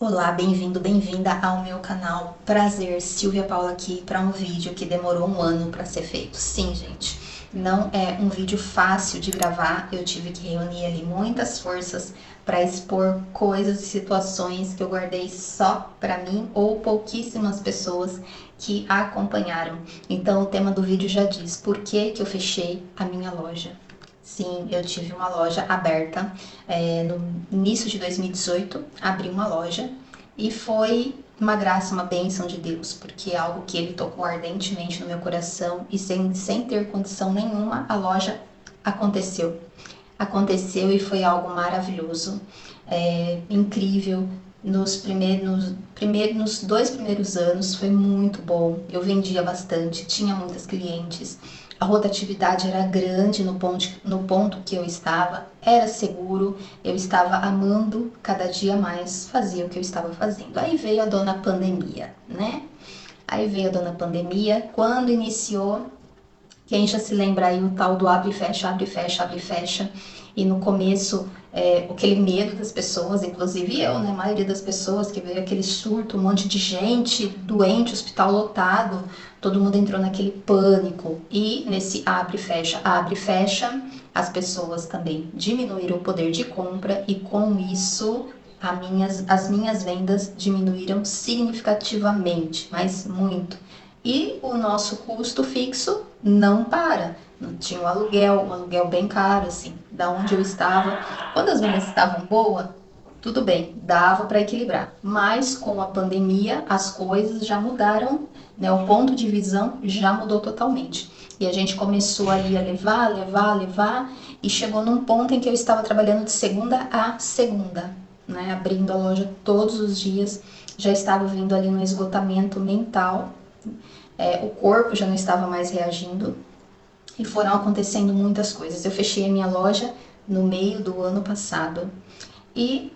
Olá, bem-vindo, bem-vinda ao meu canal. Prazer, Silvia Paula aqui para um vídeo que demorou um ano para ser feito. Sim, gente, não é um vídeo fácil de gravar. Eu tive que reunir ali muitas forças para expor coisas e situações que eu guardei só para mim ou pouquíssimas pessoas que acompanharam. Então, o tema do vídeo já diz por que eu fechei a minha loja. Sim, eu tive uma loja aberta no início de 2018, abri uma loja e foi uma graça, uma bênção de Deus, porque é algo que Ele tocou ardentemente no meu coração e sem ter condição nenhuma, a loja aconteceu. Aconteceu e foi algo maravilhoso, incrível. Nos 2 primeiros anos foi muito bom. Eu vendia bastante, tinha muitas clientes. A rotatividade era grande no ponto que eu estava, era seguro, eu estava amando cada dia mais fazer o que eu estava fazendo. Aí veio a dona pandemia, né? Aí veio a dona pandemia, quando iniciou, quem já se lembra aí o tal do abre e fecha, abre e fecha, abre e fecha. E no começo, aquele medo das pessoas, inclusive eu, né? A maioria das pessoas que veio aquele surto, um monte de gente doente, hospital lotado, todo mundo entrou naquele pânico. E nesse abre e fecha, as pessoas também diminuíram o poder de compra e com isso as minhas vendas diminuíram significativamente, mas muito. E o nosso custo fixo não para. Não tinha um aluguel bem caro, assim, da onde eu estava. Quando as vendas estavam boas, tudo bem, dava para equilibrar. Mas com a pandemia, as coisas já mudaram, né? O ponto de visão já mudou totalmente. E a gente começou ali a levar, e chegou num ponto em que eu estava trabalhando de segunda a segunda, né? Abrindo a loja todos os dias, já estava vindo ali no esgotamento mental, o corpo já não estava mais reagindo e foram acontecendo muitas coisas. Eu fechei a minha loja no meio do ano passado e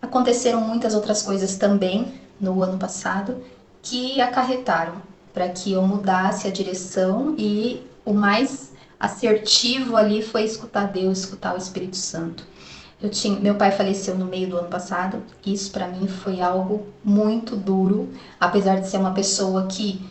aconteceram muitas outras coisas também no ano passado que acarretaram para que eu mudasse a direção, e o mais assertivo ali foi escutar Deus, escutar o Espírito Santo. Meu pai faleceu no meio do ano passado. Isso para mim foi algo muito duro, apesar de ser uma pessoa que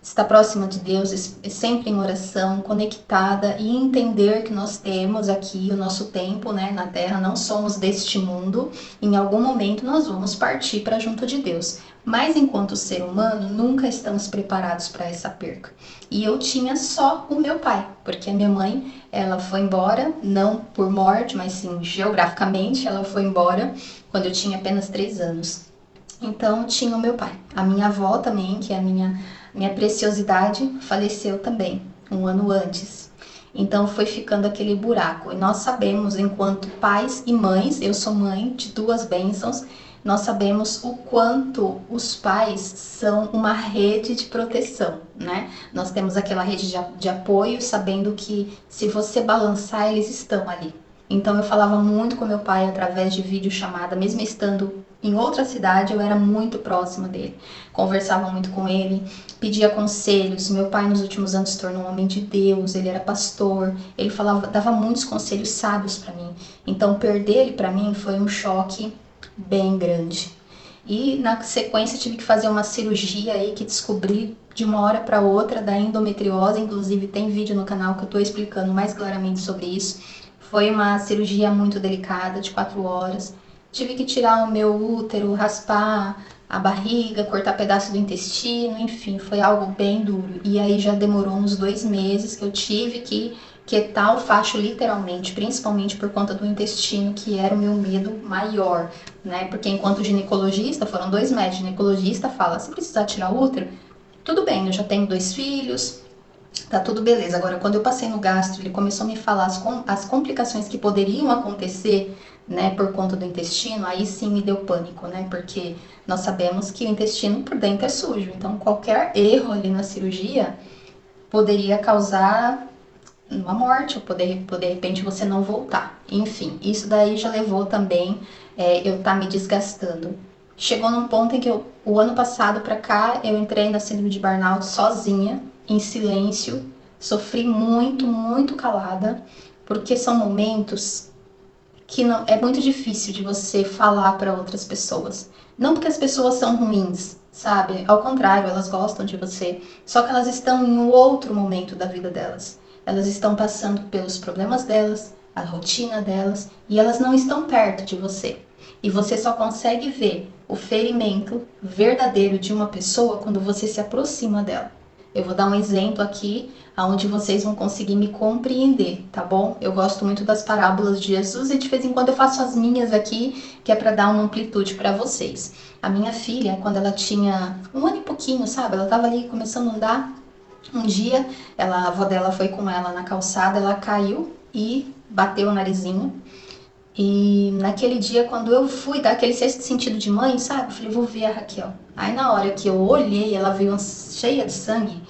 está próxima de Deus, sempre em oração, conectada, e entender que nós temos aqui o nosso tempo, né, na Terra, não somos deste mundo, em algum momento nós vamos partir para junto de Deus. Mas enquanto ser humano, nunca estamos preparados para essa perca. E eu tinha só o meu pai, porque a minha mãe, ela foi embora, não por morte, mas sim geograficamente, ela foi embora quando eu tinha apenas 3 anos. Então tinha o meu pai. A minha avó também, que é a minha preciosidade, faleceu também, um ano antes. Então foi ficando aquele buraco. E nós sabemos, enquanto pais e mães, eu sou mãe de 2 bênçãos, nós sabemos o quanto os pais são uma rede de proteção, né? Nós temos aquela rede de apoio, sabendo que se você balançar, eles estão ali. Então eu falava muito com meu pai através de videochamada, mesmo estando em outra cidade, eu era muito próxima dele. Conversava muito com ele, pedia conselhos. Meu pai nos últimos anos se tornou um homem de Deus, ele era pastor, ele dava muitos conselhos sábios para mim. Então perder ele para mim foi um choque bem grande. E na sequência tive que fazer uma cirurgia aí que descobri de uma hora para outra da endometriose, inclusive tem vídeo no canal que eu estou explicando mais claramente sobre isso. Foi uma cirurgia muito delicada, de 4 horas. Tive que tirar o meu útero, raspar a barriga, cortar pedaço do intestino, enfim, foi algo bem duro. E aí já demorou uns 2 meses que eu tive que quietar o facho literalmente, principalmente por conta do intestino, que era o meu medo maior, né? Porque enquanto ginecologista, foram 2 médicos, ginecologista fala, se precisar tirar o útero, tudo bem, eu já tenho 2 filhos, tá tudo beleza. Agora, quando eu passei no gastro, ele começou a me falar as complicações que poderiam acontecer, né, por conta do intestino, aí sim me deu pânico, né, porque nós sabemos que o intestino por dentro é sujo, então qualquer erro ali na cirurgia poderia causar uma morte, ou poder, de repente você não voltar. Enfim, isso daí já levou também eu tá me desgastando. Chegou num ponto em que o ano passado para cá, eu entrei na síndrome de burnout sozinha, em silêncio, sofri muito, muito calada, porque são momentos que não, é muito difícil de você falar para outras pessoas. Não porque as pessoas são ruins, sabe? Ao contrário, elas gostam de você. Só que elas estão em um outro momento da vida delas. Elas estão passando pelos problemas delas, a rotina delas, e elas não estão perto de você. E você só consegue ver o ferimento verdadeiro de uma pessoa quando você se aproxima dela. Eu vou dar um exemplo aqui onde vocês vão conseguir me compreender, tá bom? Eu gosto muito das parábolas de Jesus e de vez em quando eu faço as minhas aqui, que é para dar uma amplitude para vocês. A minha filha, quando ela tinha 1 ano e pouquinho, sabe? Ela tava ali começando a andar. Um dia, a avó dela foi com ela na calçada, ela caiu e bateu o narizinho. E naquele dia, quando eu fui dar aquele sexto sentido de mãe, sabe? Eu falei, vou ver a Raquel. Aí na hora que eu olhei, ela veio cheia de sangue.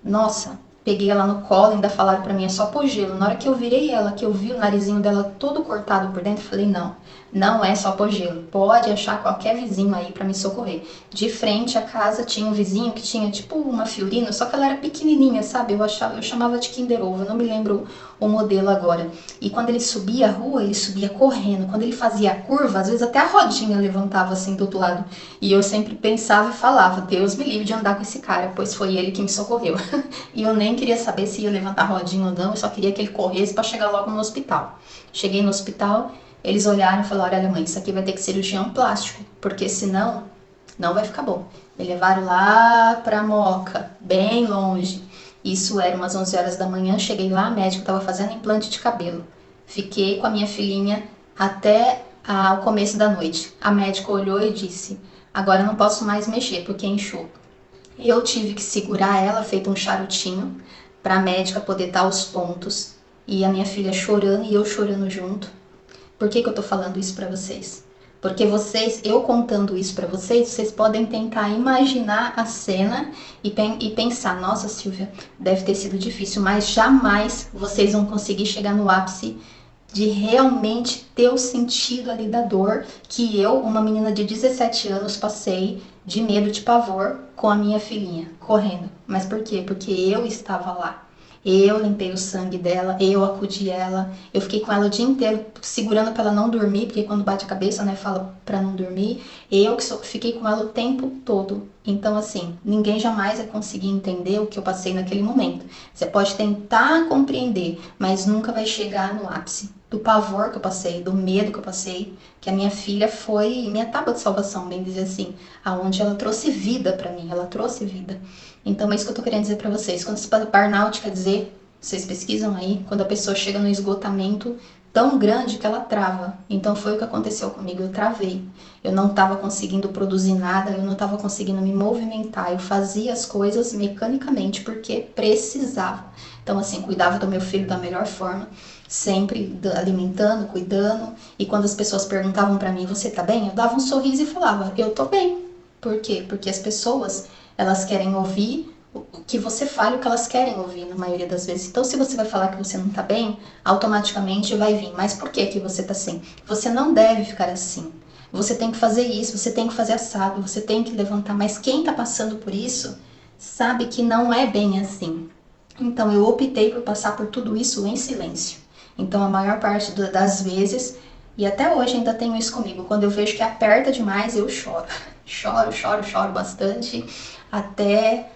Nossa, peguei ela no colo, ainda falaram pra mim, é só pôr gelo. Na hora que eu virei ela, que eu vi o narizinho dela todo cortado por dentro, eu falei, não, não é só pôr gelo. Pode achar qualquer vizinho aí pra me socorrer. De frente à casa tinha um vizinho que tinha tipo uma Fiorino, só que ela era pequenininha, sabe? Eu chamava de Kinder Ovo, eu não me lembro o modelo agora. E quando ele subia a rua, ele subia correndo. Quando ele fazia a curva, às vezes até a rodinha levantava assim do outro lado. E eu sempre pensava e falava, Deus me livre de andar com esse cara, pois foi ele que me socorreu. E eu nem queria saber se ia levantar a rodinha ou não, eu só queria que ele corresse para chegar logo no hospital. Cheguei no hospital, eles olharam e falaram, olha mãe, isso aqui vai ter que ser cirurgião plástico, porque senão não vai ficar bom. Me levaram lá pra Moca, bem longe. Isso era umas 11 horas da manhã, cheguei lá, a médica estava fazendo implante de cabelo. Fiquei com a minha filhinha até o começo da noite. A médica olhou e disse, agora eu não posso mais mexer porque inchou. Eu tive que segurar ela, feito um charutinho, para a médica poder dar os pontos. E a minha filha chorando e eu chorando junto. Por que eu tô falando isso para vocês? Porque eu contando isso para vocês, vocês podem tentar imaginar a cena e pensar, nossa Silvia, deve ter sido difícil, mas jamais vocês vão conseguir chegar no ápice de realmente ter o sentido ali da dor que eu, uma menina de 17 anos, passei de medo, de pavor com a minha filhinha, correndo. Mas por quê? Porque eu estava lá. Eu limpei o sangue dela, eu acudi ela, eu fiquei com ela o dia inteiro segurando para ela não dormir, porque quando bate a cabeça, né, fala para não dormir. Eu que fiquei com ela o tempo todo. Então, assim, ninguém jamais vai conseguir entender o que eu passei naquele momento. Você pode tentar compreender, mas nunca vai chegar no ápice do pavor que eu passei, do medo que eu passei, que a minha filha foi minha tábua de salvação, bem dizer assim, aonde ela trouxe vida para mim, ela trouxe vida. Então é isso que eu tô querendo dizer para vocês. Quando burnout quer dizer, vocês pesquisam aí, quando a pessoa chega no esgotamento tão grande que ela trava. Então foi o que aconteceu comigo, eu travei. Eu não estava conseguindo produzir nada, eu não estava conseguindo me movimentar, eu fazia as coisas mecanicamente porque precisava. Então assim, cuidava do meu filho da melhor forma, sempre alimentando, cuidando. E quando as pessoas perguntavam para mim, você tá bem? Eu dava um sorriso e falava, eu tô bem. Por quê? Porque as pessoas, elas querem ouvir que você fale o que elas querem ouvir na maioria das vezes. Então, se você vai falar que você não tá bem, automaticamente vai vir. Mas por que você tá assim? Você não deve ficar assim. Você tem que fazer isso, você tem que fazer assado, você tem que levantar. Mas quem tá passando por isso sabe que não é bem assim. Então, eu optei por passar por tudo isso em silêncio. Então, a maior parte das vezes, e até hoje ainda tenho isso comigo, quando eu vejo que aperta demais, eu choro. Choro bastante, até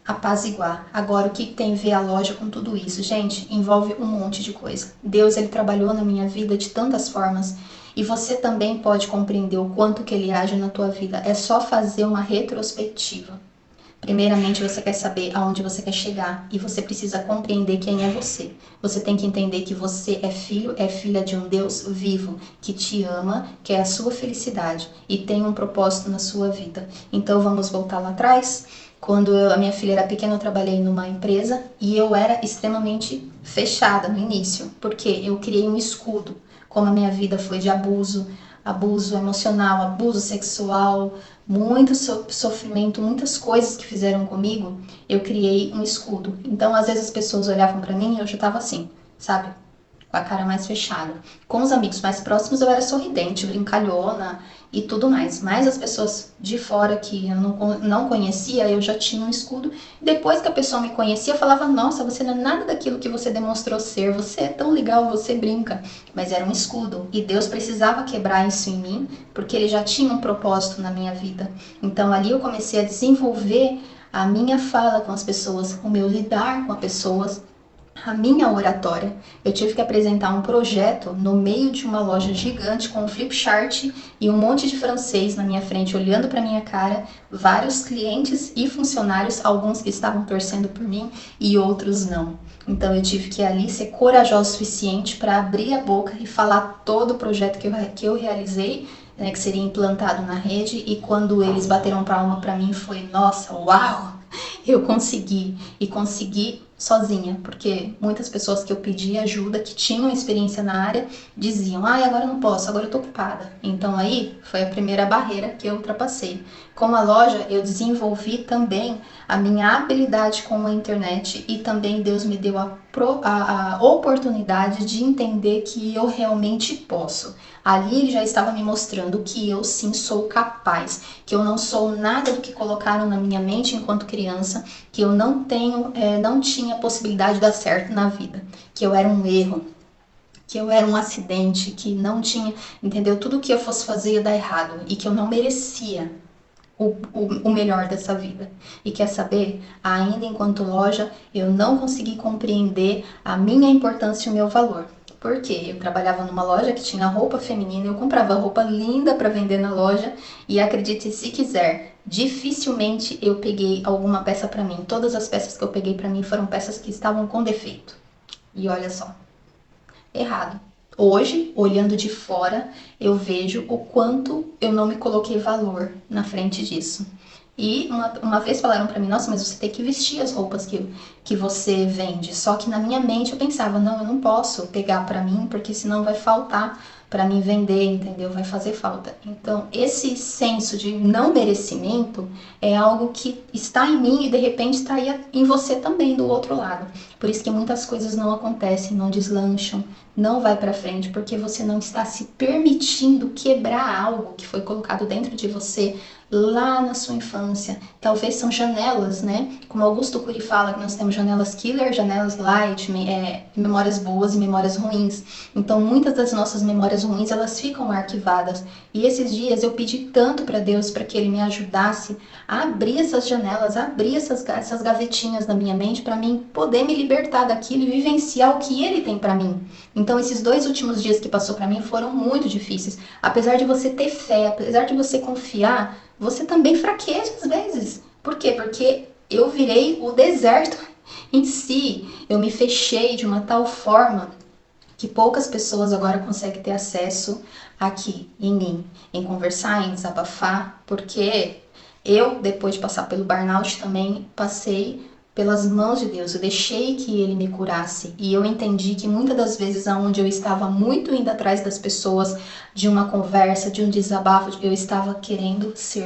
apaziguar. Agora, o que tem a ver a loja com tudo isso? Gente, envolve um monte de coisa. Deus, ele trabalhou na minha vida de tantas formas e você também pode compreender o quanto que ele age na tua vida. É só fazer uma retrospectiva. Primeiramente, você quer saber aonde você quer chegar e você precisa compreender quem é você. Você tem que entender que você é filho, é filha de um Deus vivo, que te ama, que é a sua felicidade e tem um propósito na sua vida. Então, vamos voltar lá atrás? Quando a minha filha era pequena, eu trabalhei numa empresa e eu era extremamente fechada no início, porque eu criei um escudo. Como a minha vida foi de abuso emocional, abuso sexual, muito sofrimento, muitas coisas que fizeram comigo, eu criei um escudo. Então, às vezes as pessoas olhavam pra mim e eu já tava assim, sabe? com a cara mais fechada. Com os amigos mais próximos eu era sorridente, brincalhona e tudo mais. Mas as pessoas de fora que eu não conhecia, eu já tinha um escudo. Depois que a pessoa me conhecia, eu falava, nossa, você não é nada daquilo que você demonstrou ser, você é tão legal, você brinca. Mas era um escudo e Deus precisava quebrar isso em mim, porque Ele já tinha um propósito na minha vida. Então ali eu comecei a desenvolver a minha fala com as pessoas, o meu lidar com as pessoas, a minha oratória. Eu tive que apresentar um projeto no meio de uma loja gigante com um flip chart e um monte de francês na minha frente olhando para minha cara, vários clientes e funcionários, alguns que estavam torcendo por mim e outros não. Então eu tive que ali ser corajosa o suficiente para abrir a boca e falar todo o projeto que eu realizei, né, que seria implantado na rede, e quando eles bateram palma para mim foi, nossa, uau! Eu consegui, e consegui sozinha, porque muitas pessoas que eu pedi ajuda, que tinham experiência na área, diziam, agora eu não posso, agora eu tô ocupada. Então aí foi a primeira barreira que eu ultrapassei. Com a loja eu desenvolvi também a minha habilidade com a internet e também Deus me deu a oportunidade de entender que eu realmente posso. Ali Ele já estava me mostrando que eu sim sou capaz, que eu não sou nada do que colocaram na minha mente enquanto criança, que eu não tinha possibilidade de dar certo na vida, que eu era um erro, que eu era um acidente, que não tinha, entendeu? Tudo que eu fosse fazer ia dar errado e que eu não merecia o melhor dessa vida. E quer saber? Ainda enquanto loja, eu não consegui compreender a minha importância e o meu valor. Por quê? Eu trabalhava numa loja que tinha roupa feminina, eu comprava roupa linda para vender na loja e acredite se quiser, dificilmente eu peguei alguma peça para mim. Todas as peças que eu peguei para mim foram peças que estavam com defeito. E olha só, errado. Hoje, olhando de fora, eu vejo o quanto eu não me coloquei valor na frente disso. E uma vez falaram pra mim, nossa, mas você tem que vestir as roupas que você vende. Só que na minha mente eu pensava, não, eu não posso pegar pra mim, porque senão vai faltar pra mim vender, entendeu? Vai fazer falta. Então, esse senso de não merecimento é algo que está em mim e de repente está aí em você também, do outro lado. Por isso que muitas coisas não acontecem, não deslancham, não vai pra frente, porque você não está se permitindo quebrar algo que foi colocado dentro de você lá na sua infância. Talvez são janelas, né? Como Augusto Cury fala, que nós temos janelas killer, janelas light, memórias boas e memórias ruins. Então, muitas das nossas memórias ruins, elas ficam arquivadas. E esses dias eu pedi tanto para Deus para que Ele me ajudasse a abrir essas janelas, a abrir essas gavetinhas na minha mente para mim poder me libertar daquilo e vivenciar o que Ele tem para mim. Então, esses 2 últimos dias que passou para mim foram muito difíceis. Apesar de você ter fé, apesar de você confiar, você também fraqueja às vezes. Por quê? Porque eu virei o deserto em si. Eu me fechei de uma tal forma que poucas pessoas agora conseguem ter acesso aqui em mim, em conversar, em desabafar, porque eu, depois de passar pelo burnout, também passei pelas mãos de Deus. Eu deixei que Ele me curasse e eu entendi que muitas das vezes aonde eu estava muito indo atrás das pessoas, de uma conversa, de um desabafo, eu estava querendo se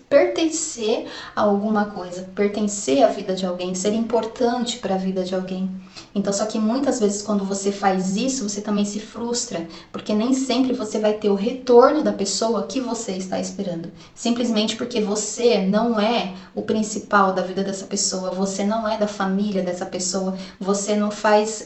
pertencer a alguma coisa, pertencer à vida de alguém, ser importante para a vida de alguém. Então, só que muitas vezes quando você faz isso, você também se frustra, porque nem sempre você vai ter o retorno da pessoa que você está esperando. Simplesmente porque você não é o principal da vida dessa pessoa, você não é da família dessa pessoa, você não faz,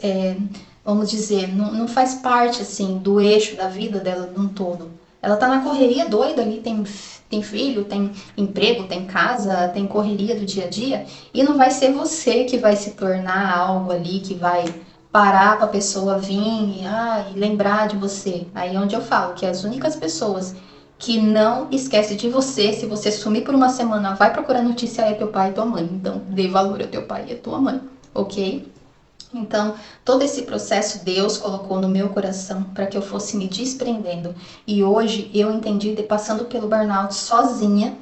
vamos dizer, não faz parte assim do eixo da vida dela num todo. Ela tá na correria doida ali, tem filho, tem emprego, tem casa, tem correria do dia a dia, e não vai ser você que vai se tornar algo ali que vai parar para a pessoa vir e lembrar de você. Aí é onde eu falo que as únicas pessoas que não esquece de você, se você sumir por uma semana, vai procurar notícia, é teu pai e tua mãe. Então, dê valor ao teu pai e à tua mãe, ok? Então, todo esse processo Deus colocou no meu coração para que eu fosse me desprendendo. E hoje eu entendi, passando pelo burnout sozinha,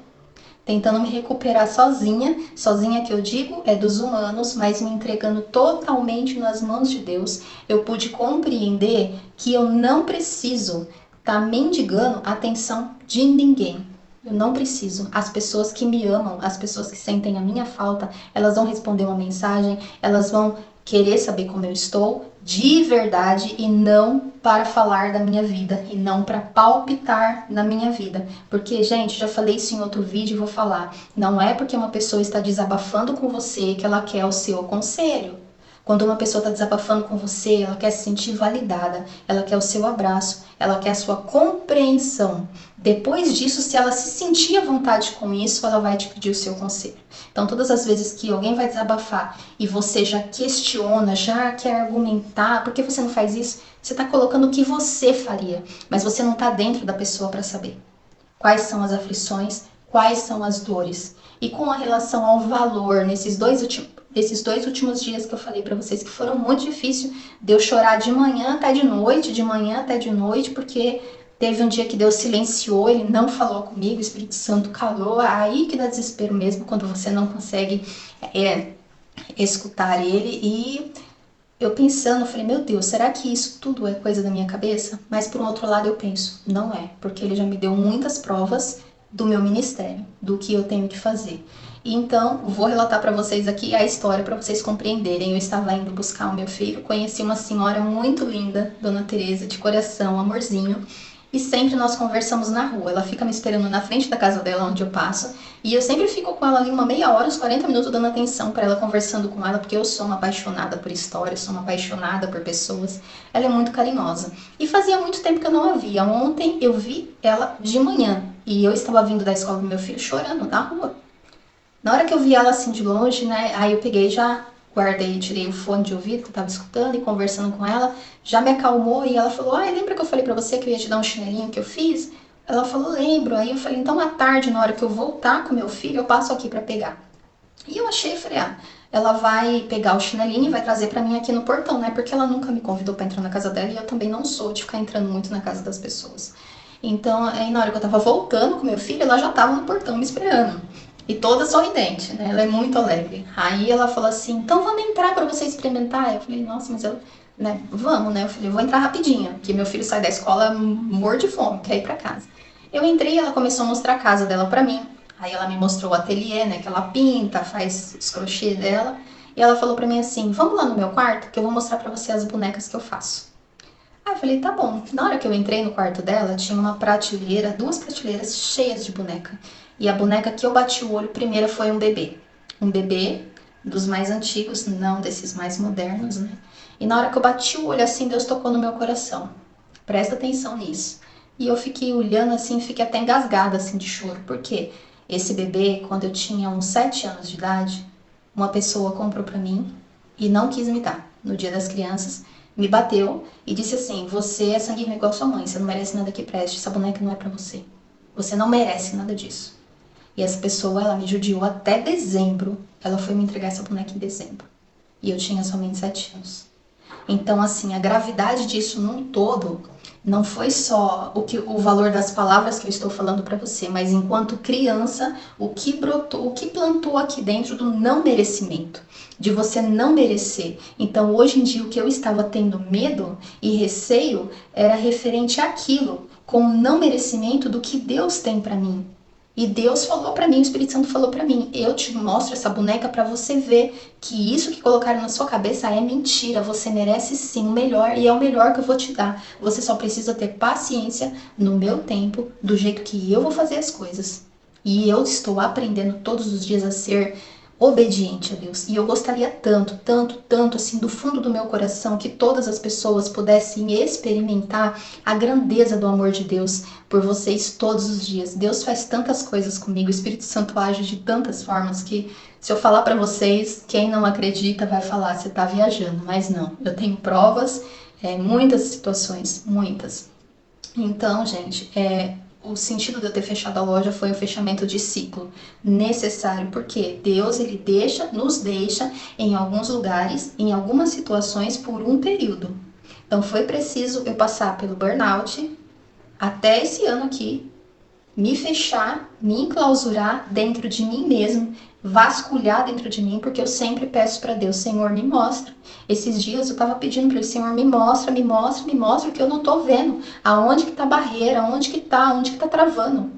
tentando me recuperar sozinha, sozinha que eu digo é dos humanos, mas me entregando totalmente nas mãos de Deus, eu pude compreender que eu não preciso estar mendigando a atenção de ninguém. Eu não preciso. As pessoas que me amam, as pessoas que sentem a minha falta, elas vão responder uma mensagem, elas vão querer saber como eu estou de verdade e não para falar da minha vida e não para palpitar na minha vida. Porque, gente, já falei isso em outro vídeo e vou falar. Não é porque uma pessoa está desabafando com você que ela quer o seu conselho. Quando uma pessoa está desabafando com você, ela quer se sentir validada, ela quer o seu abraço, ela quer a sua compreensão. Depois disso, se ela se sentir à vontade com isso, ela vai te pedir o seu conselho. Então, todas as vezes que alguém vai desabafar e você já questiona, já quer argumentar, por que você não faz isso? Você está colocando o que você faria, mas você não está dentro da pessoa para saber quais são as aflições, quais são as dores. E com a relação ao valor, nesses dois últimos dias que eu falei para vocês que foram muito difíceis, de eu chorar de manhã até de noite, porque teve um dia que Deus silenciou, Ele não falou comigo, o Espírito Santo calou, aí que dá desespero mesmo, quando você não consegue escutar Ele. E eu pensando, falei, meu Deus, será que isso tudo é coisa da minha cabeça? Mas por um outro lado eu penso, não é, porque Ele já me deu muitas provas do meu ministério, do que eu tenho que fazer. E então, vou relatar para vocês aqui a história para vocês compreenderem. Eu estava indo buscar o meu filho, conheci uma senhora muito linda, Dona Teresa, de coração, amorzinho, e sempre nós conversamos na rua. Ela fica me esperando na frente da casa dela, onde eu passo, e eu sempre fico com ela ali uma meia hora, uns 40 minutos, dando atenção para ela, conversando com ela, porque eu sou uma apaixonada por história, sou uma apaixonada por pessoas. Ela é muito carinhosa. E fazia muito tempo que eu não a via. Ontem eu vi ela de manhã, e eu estava vindo da escola do meu filho chorando na rua. Na hora que eu vi ela assim de longe, né, aí eu peguei, já guardei, tirei o fone de ouvido que eu tava escutando e conversando com ela, já me acalmou e ela falou, lembra que eu falei pra você que eu ia te dar um chinelinho que eu fiz? Ela falou, lembro. Aí eu falei, então à tarde, na hora que eu voltar com meu filho, eu passo aqui pra pegar. E eu achei, falei, ela vai pegar o chinelinho e vai trazer pra mim aqui no portão, né, porque ela nunca me convidou pra entrar na casa dela e eu também não sou de ficar entrando muito na casa das pessoas. Então, aí na hora que eu tava voltando com meu filho, ela já tava no portão me esperando. E toda sorridente, né? Ela é muito alegre. Aí ela falou assim, então vamos entrar pra você experimentar? Eu falei, nossa, mas eu, né, vamos, né? Eu falei, eu vou entrar rapidinho, porque meu filho sai da escola morto de fome, quer ir pra casa. Eu entrei e ela começou a mostrar a casa dela pra mim. Aí ela me mostrou o ateliê, né, que ela pinta, faz os crochês dela. E ela falou pra mim assim, vamos lá no meu quarto, que eu vou mostrar pra você as bonecas que eu faço. Aí eu falei, tá bom. Na hora que eu entrei no quarto dela, tinha uma prateleira, 2 prateleiras cheias de boneca. E a boneca que eu bati o olho primeiro foi um bebê. Um bebê dos mais antigos, não desses mais modernos, né? E na hora que eu bati o olho assim, Deus tocou no meu coração. Presta atenção nisso. E eu fiquei olhando assim, fiquei até engasgada assim de choro. Por quê? Esse bebê, quando eu tinha uns 7 anos de idade, uma pessoa comprou pra mim e não quis me dar. No Dia das Crianças, me bateu e disse assim, você é sanguíneo igual sua mãe, você não merece nada que preste, essa boneca não é pra você. Você não merece nada disso. E essa pessoa, ela me judiou até dezembro. Ela foi me entregar essa boneca em dezembro. E eu tinha somente 7 anos. Então, assim, a gravidade disso num todo não foi só o valor das palavras que eu estou falando para você, mas enquanto criança, o que brotou, o que plantou aqui dentro do não merecimento, de você não merecer. Então, hoje em dia, o que eu estava tendo medo e receio era referente àquilo, com o não merecimento do que Deus tem para mim. E Deus falou pra mim, o Espírito Santo falou pra mim, eu te mostro essa boneca pra você ver que isso que colocaram na sua cabeça é mentira, você merece sim o melhor e é o melhor que eu vou te dar. Você só precisa ter paciência no meu tempo, do jeito que eu vou fazer as coisas. E eu estou aprendendo todos os dias a ser obediente a Deus. E eu gostaria tanto, tanto, tanto, assim, do fundo do meu coração, que todas as pessoas pudessem experimentar a grandeza do amor de Deus por vocês todos os dias. Deus faz tantas coisas comigo, o Espírito Santo age de tantas formas que, se eu falar para vocês, quem não acredita vai falar, você tá viajando. Mas não, eu tenho provas, muitas situações, muitas. Então, gente, o sentido de eu ter fechado a loja foi o fechamento de ciclo necessário, porque Deus, ele nos deixa em alguns lugares, em algumas situações por um período. Então foi preciso eu passar pelo burnout até esse ano aqui, me fechar, me enclausurar dentro de mim mesmo, vasculhar dentro de mim, porque eu sempre peço para Deus, Senhor, me mostra. Esses dias eu tava pedindo para ele, Senhor, me mostra, me mostra, me mostra, que eu não tô vendo aonde que tá a barreira, onde que tá travando.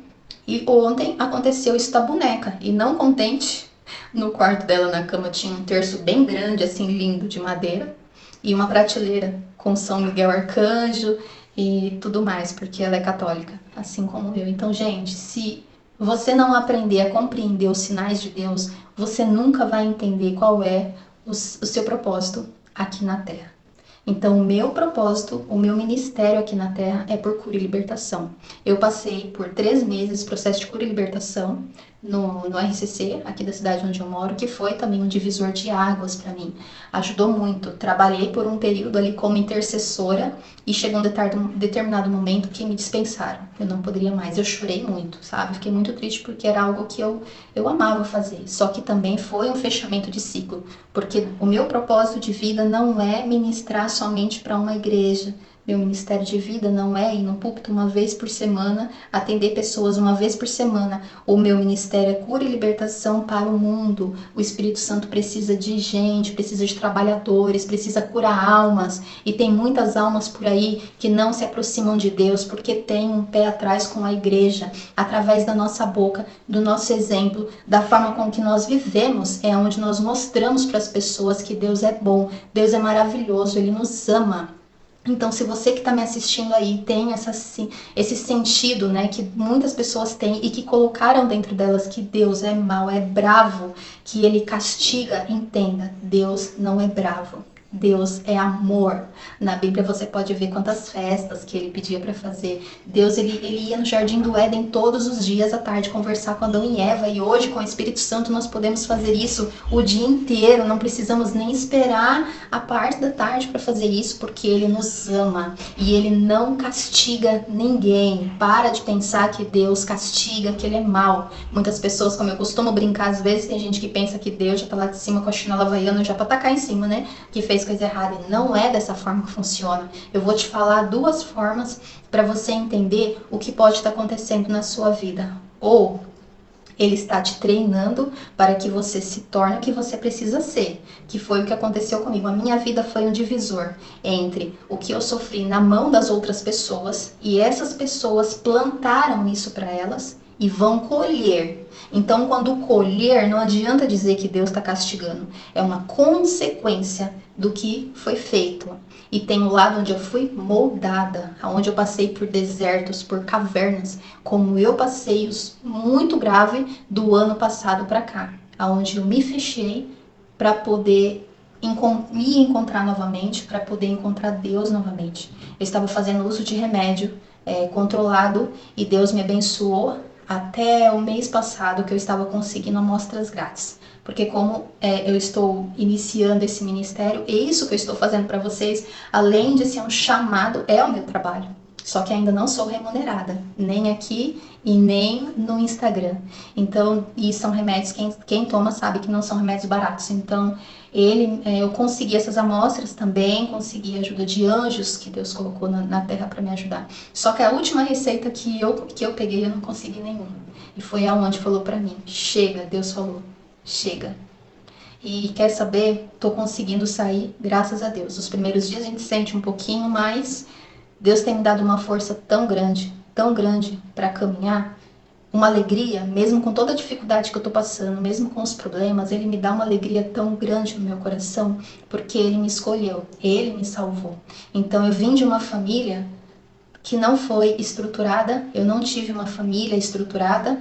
E ontem aconteceu isso da boneca, e não contente, No quarto dela, na cama, tinha um terço bem grande, assim, lindo, de madeira. E uma prateleira com São Miguel Arcanjo e tudo mais, porque ela é católica, assim como eu. Então, gente, se você não aprender a compreender os sinais de Deus, você nunca vai entender qual é o seu propósito aqui na Terra. Então, o meu propósito, o meu ministério aqui na Terra é por cura e libertação. Eu passei por 3 meses processo de cura e libertação no RCC, aqui da cidade onde eu moro, que foi também um divisor de águas para mim. Ajudou muito. Trabalhei por um período ali como intercessora e chegou um determinado momento que me dispensaram. Eu não poderia mais. Eu chorei muito, sabe? Fiquei muito triste porque era algo que eu amava fazer. Só que também foi um fechamento de ciclo, porque o meu propósito de vida não é ministrar somente para uma igreja. Meu ministério de vida não é ir no púlpito uma vez por semana, atender pessoas uma vez por semana. O meu ministério é cura e libertação para o mundo. O Espírito Santo precisa de gente, precisa de trabalhadores, precisa curar almas. E tem muitas almas por aí que não se aproximam de Deus porque tem um pé atrás com a igreja. Através da nossa boca, do nosso exemplo, da forma com que nós vivemos, é onde nós mostramos para as pessoas que Deus é bom, Deus é maravilhoso, Ele nos ama. Então, se você que está me assistindo aí tem esse sentido, né, que muitas pessoas têm e que colocaram dentro delas que Deus é mau, é bravo, que Ele castiga, entenda, Deus não é bravo. Deus é amor. Na Bíblia você pode ver quantas festas que ele pedia para fazer. Deus ele ia no Jardim do Éden todos os dias à tarde conversar com Adão e Eva. E hoje com o Espírito Santo nós podemos fazer isso o dia inteiro. Não precisamos nem esperar a parte da tarde para fazer isso, porque ele nos ama. E ele não castiga ninguém. Para de pensar que Deus castiga, que ele é mau. Muitas pessoas, como eu costumo brincar às vezes, tem gente que pensa que Deus já tá lá de cima com a chinela havaiana já para tacar em cima, né? Que fez coisa errada. E não é dessa forma que funciona. Eu vou te falar 2 formas para você entender o que pode estar acontecendo na sua vida. Ou ele está te treinando para que você se torne o que você precisa ser, que foi o que aconteceu comigo. A minha vida foi um divisor entre o que eu sofri na mão das outras pessoas e essas pessoas plantaram isso para elas e vão colher. Então, quando colher, não adianta dizer que Deus está castigando. É uma consequência do que foi feito. E tem o lado onde eu fui moldada, onde eu passei por desertos, por cavernas, como eu passei muito grave do ano passado para cá, onde eu me fechei para poder me encontrar novamente, para poder encontrar Deus novamente. Eu estava fazendo uso de remédio controlado e Deus me abençoou até o mês passado que eu estava conseguindo amostras grátis. Porque como eu estou iniciando esse ministério, e isso que eu estou fazendo para vocês, além de ser um chamado, é o meu trabalho. Só que ainda não sou remunerada, nem aqui e nem no Instagram. Então, e são remédios, quem toma sabe que não são remédios baratos. Então, eu consegui essas amostras também, consegui a ajuda de anjos que Deus colocou na terra para me ajudar. Só que a última receita que eu peguei, eu não consegui nenhuma. E foi aonde falou para mim, chega, Deus falou, chega. E quer saber? Tô conseguindo sair, graças a Deus. Os primeiros dias a gente sente um pouquinho, mas Deus tem me dado uma força tão grande para caminhar, uma alegria, mesmo com toda a dificuldade que eu tô passando, mesmo com os problemas, Ele me dá uma alegria tão grande no meu coração, porque Ele me escolheu, Ele me salvou. Então eu vim de uma família que não foi estruturada, eu não tive uma família estruturada,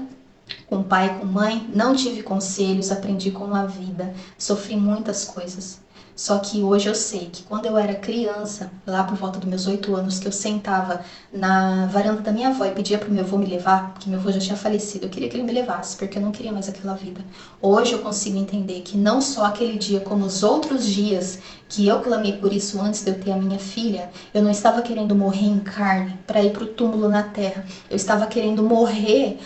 com pai, com mãe, não tive conselhos, aprendi com a vida, sofri muitas coisas. Só que hoje eu sei que quando eu era criança, lá por volta dos meus 8 anos, que eu sentava na varanda da minha avó e pedia pro meu avô me levar, porque meu avô já tinha falecido, eu queria que ele me levasse, porque eu não queria mais aquela vida. Hoje eu consigo entender que não só aquele dia, como os outros dias que eu clamei por isso antes de eu ter a minha filha, eu não estava querendo morrer em carne para ir pro túmulo na terra. Eu estava querendo morrer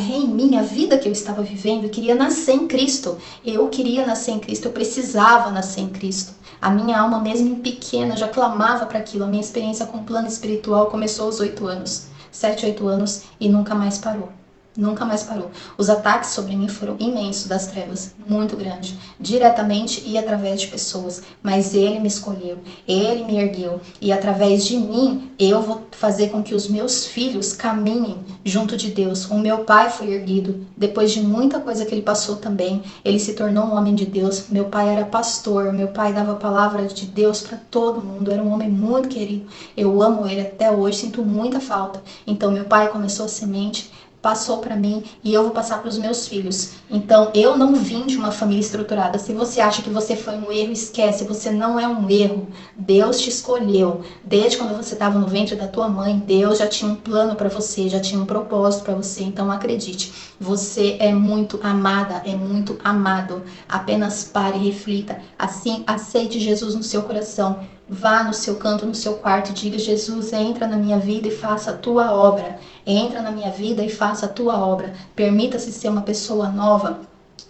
em mim, a vida que eu estava vivendo. Eu queria nascer em Cristo. Eu queria nascer em Cristo, eu precisava nascer em Cristo. A minha alma, mesmo pequena, já clamava para aquilo. A minha experiência com o plano espiritual começou aos 8 anos, 7, 8 anos, e nunca mais parou. Nunca mais parou. Os ataques sobre mim foram imensos das trevas, muito grande, diretamente e através de pessoas. Mas Ele me escolheu, Ele me ergueu e através de mim eu vou fazer com que os meus filhos caminhem junto de Deus. O meu pai foi erguido depois de muita coisa que ele passou também. Ele se tornou um homem de Deus. Meu pai era pastor, meu pai dava a palavra de Deus para todo mundo. Era um homem muito querido. Eu amo ele até hoje, sinto muita falta. Então meu pai começou a semente, passou para mim e eu vou passar para os meus filhos. Então, eu não vim de uma família estruturada. Se você acha que você foi um erro, esquece. Você não é um erro. Deus te escolheu. Desde quando você estava no ventre da tua mãe, Deus já tinha um plano para você, já tinha um propósito para você. Então, acredite, você é muito amada, é muito amado. Apenas pare e reflita. Assim, aceite Jesus no seu coração. Vá no seu canto, no seu quarto e diga: Jesus, entra na minha vida e faça a tua obra. Entra na minha vida e faça a tua obra. Permita-se ser uma pessoa nova.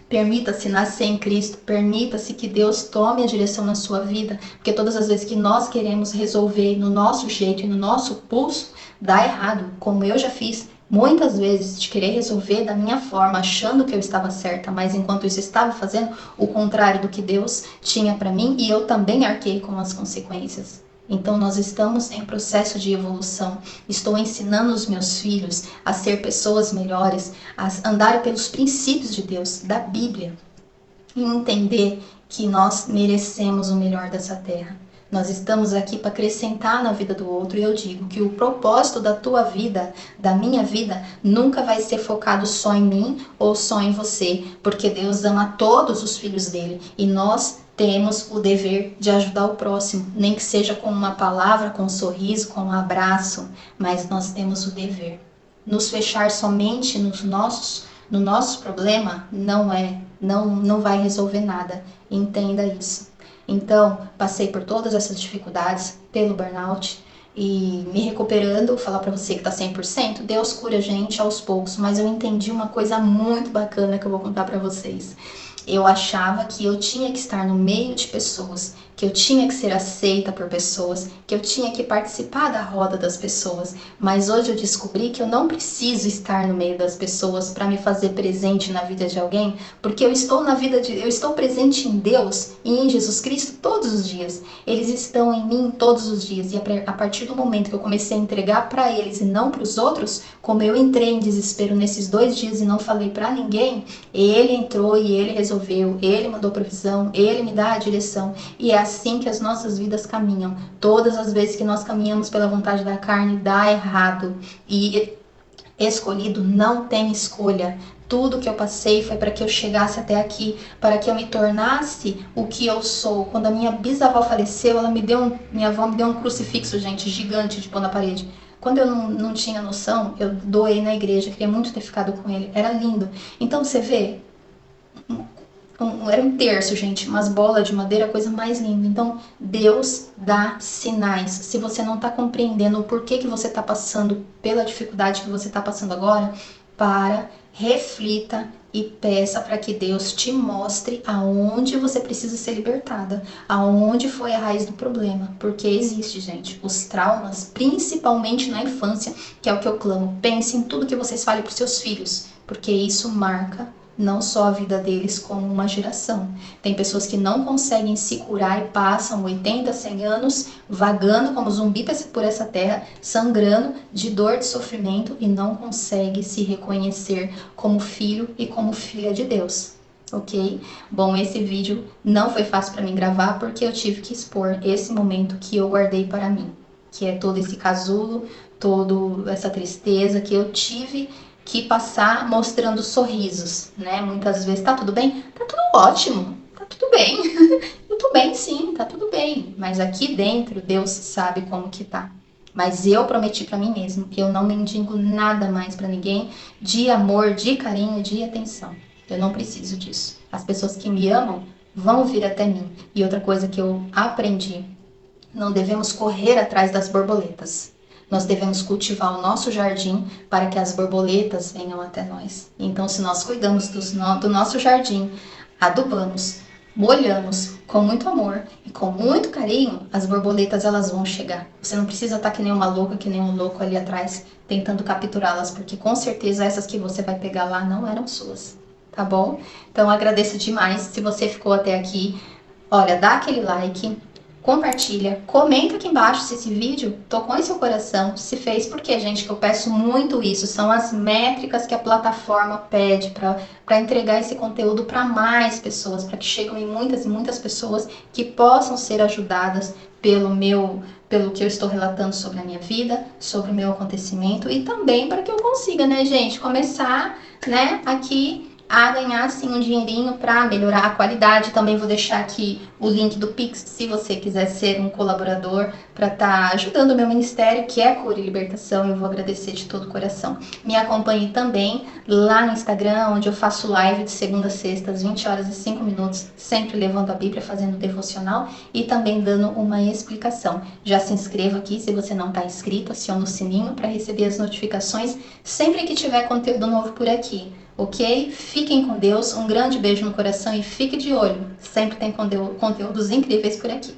Permita-se nascer em Cristo. Permita-se que Deus tome a direção na sua vida. Porque todas as vezes que nós queremos resolver no nosso jeito e no nosso pulso, dá errado. Como eu já fiz muitas vezes, de querer resolver da minha forma, achando que eu estava certa, mas enquanto isso estava fazendo o contrário do que Deus tinha para mim, e eu também arquei com as consequências. Então nós estamos em processo de evolução. Estou ensinando os meus filhos a ser pessoas melhores, a andar pelos princípios de Deus, da Bíblia, e entender que nós merecemos o melhor dessa terra. Nós estamos aqui para acrescentar na vida do outro, e eu digo que o propósito da tua vida, da minha vida, nunca vai ser focado só em mim ou só em você, porque Deus ama todos os filhos dele e nós temos o dever de ajudar o próximo, nem que seja com uma palavra, com um sorriso, com um abraço, mas nós temos o dever. Nos fechar somente no nosso problema não vai resolver nada. Entenda isso. Então, passei por todas essas dificuldades, pelo burnout, e me recuperando, falar para você que tá 100%, Deus cura a gente aos poucos, mas eu entendi uma coisa muito bacana que eu vou contar para vocês. Eu achava que eu tinha que estar no meio de pessoas, que eu tinha que ser aceita por pessoas, que eu tinha que participar da roda das pessoas. Mas hoje eu descobri que eu não preciso estar no meio das pessoas para me fazer presente na vida de alguém, porque eu estou presente em Deus e em Jesus Cristo todos os dias. Eles estão em mim todos os dias, e a partir do momento que eu comecei a entregar para eles e não para os outros, como eu entrei em desespero nesses 2 dias e não falei para ninguém, ele entrou e ele resolveu, ele mandou provisão, ele me dá a direção, e é assim que as nossas vidas caminham. Todas as vezes que nós caminhamos pela vontade da carne, dá errado, e escolhido não tem escolha. Tudo que eu passei foi para que eu chegasse até aqui, para que eu me tornasse o que eu sou. Quando a minha bisavó faleceu, minha avó me deu um crucifixo, gente, gigante de pôr na parede. Quando eu não tinha noção, eu doei na igreja, queria muito ter ficado com ele, era lindo. Então você vê, era um terço, gente, umas bolas de madeira, a coisa mais linda. Então, Deus dá sinais. Se você não está compreendendo o porquê que você está passando pela dificuldade que você está passando agora, reflita e peça para que Deus te mostre aonde você precisa ser libertada, aonde foi a raiz do problema, porque existe, gente, os traumas, principalmente na infância, que é o que eu clamo. Pense em tudo que vocês falem para os seus filhos, porque isso marca não só a vida deles, como uma geração. Tem pessoas que não conseguem se curar e passam 80, 100 anos vagando como zumbi por essa terra, sangrando de dor, de sofrimento, e não conseguem se reconhecer como filho e como filha de Deus. Ok? Bom, esse vídeo não foi fácil para mim gravar, porque eu tive que expor esse momento que eu guardei para mim, que é todo esse casulo, toda essa tristeza que eu tive que passar mostrando sorrisos, né? Muitas vezes, tá tudo bem? Tá tudo ótimo, tá tudo bem. Eu tô bem sim, tá tudo bem. Mas aqui dentro, Deus sabe como que tá. Mas eu prometi pra mim mesmo que eu não mendigo nada mais pra ninguém de amor, de carinho, de atenção. Eu não preciso disso. As pessoas que me amam vão vir até mim. E outra coisa que eu aprendi, não devemos correr atrás das borboletas. Nós devemos cultivar o nosso jardim para que as borboletas venham até nós. Então, se nós cuidamos do nosso jardim, adubamos, molhamos com muito amor e com muito carinho, as borboletas elas vão chegar. Você não precisa estar que nem uma louca, que nem um louco ali atrás tentando capturá-las, porque com certeza essas que você vai pegar lá não eram suas, tá bom? Então agradeço demais se você ficou até aqui. Olha, dá aquele like, compartilha, comenta aqui embaixo se esse vídeo tocou em seu coração, se fez, porque, gente, que eu peço muito isso, são as métricas que a plataforma pede para entregar esse conteúdo para mais pessoas, para que cheguem em muitas e muitas pessoas que possam ser ajudadas pelo que eu estou relatando sobre a minha vida, sobre o meu acontecimento e também para que eu consiga, né, gente, começar, né, aqui a ganhar assim um dinheirinho para melhorar a qualidade. Também vou deixar aqui o link do Pix, se você quiser ser um colaborador para estar ajudando o meu ministério, que é Cura e Libertação. Eu vou agradecer de todo o coração. Me acompanhe também lá no Instagram, onde eu faço live de segunda a sexta, às 20 horas e 5 minutos, sempre levando a Bíblia, fazendo devocional e também dando uma explicação. Já se inscreva aqui se você não está inscrito, aciona o sininho para receber as notificações sempre que tiver conteúdo novo por aqui. Ok? Fiquem com Deus, um grande beijo no coração e fique de olho. Sempre tem conteúdos incríveis por aqui.